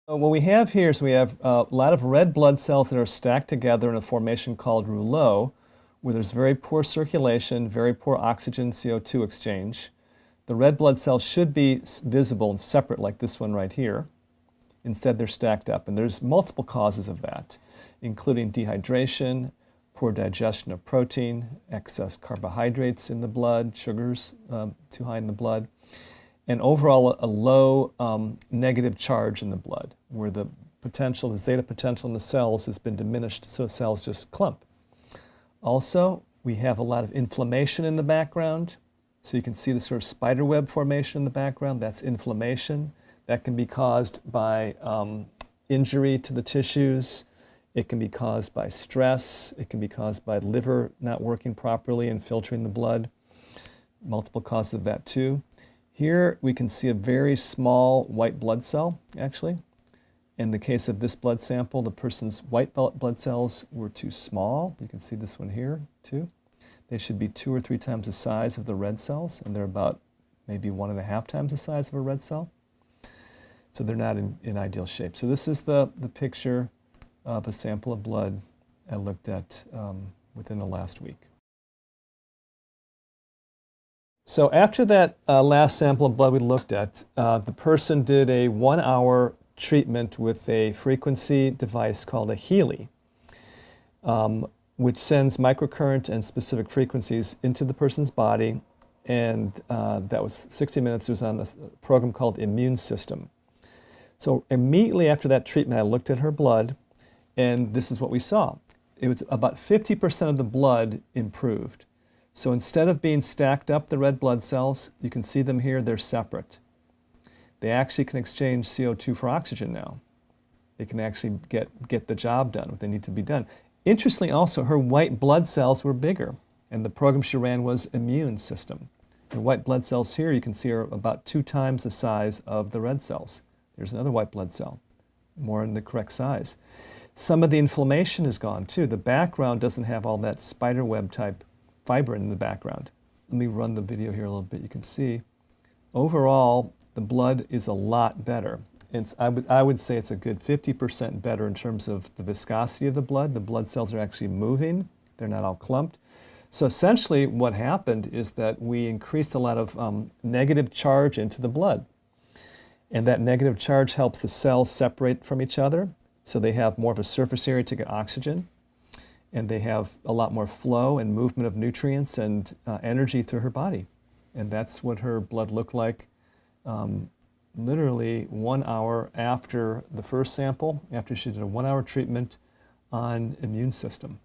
What we have here is we have a lot of red blood cells that are stacked together in a formation called rouleau, where there's very poor circulation, very poor oxygen CO2 exchange. The red blood cells should be visible and separate like this one right here. Instead, they're stacked up, and there's multiple causes of that, including dehydration, poor digestion of protein, excess carbohydrates in the blood, sugars too high in the blood, and overall a low negative charge in the blood, where the potential, the zeta potential in the cells has been diminished, so cells just clump. Also, we have a lot of inflammation in the background. So you can see the sort of spider web formation in the background. That's inflammation. That can be caused by injury to the tissues. It can be caused by stress. It can be caused by liver not working properly and filtering the blood. Multiple causes of that too. Here we can see a very small white blood cell, actually. In the case of this blood sample, the person's white blood cells were too small. You can see this one here too. They should be 2 or 3 times the size of the red cells, and they're about maybe 1.5 times the size of a red cell. So they're not in ideal shape. So this is the picture of a sample of blood I looked at within the last week. So after that last sample of blood we looked at, the person did a 1-hour treatment with a frequency device called a Healy, which sends microcurrent and specific frequencies into the person's body. And that was 60 minutes. It was on a program called Immune System. So immediately after that treatment, I looked at her blood, and this is what we saw. It was about 50% of the blood improved. So instead of being stacked up, the red blood cells, you can see them here, they're separate. They actually can exchange CO2 for oxygen now. They can actually get the job done, what they need to be done. Interestingly also, her white blood cells were bigger, and the program she ran was Immune System. The white blood cells here, you can see, are about 2 times the size of the red cells. There's another white blood cell, more in the correct size. Some of the inflammation is gone too. The background doesn't have all that spider web type fibrin in the background. Let me run the video here a little bit. You can see overall the blood is a lot better. I would say it's a good 50% better in terms of the viscosity of the blood. The blood cells are actually moving. They're not all clumped. So essentially what happened is that we increased a lot of negative charge into the blood. And that negative charge helps the cells separate from each other, so they have more of a surface area to get oxygen, and they have a lot more flow and movement of nutrients and energy through her body. And that's what her blood looked like literally 1 hour after the first sample, after she did a 1-hour treatment on Immune System.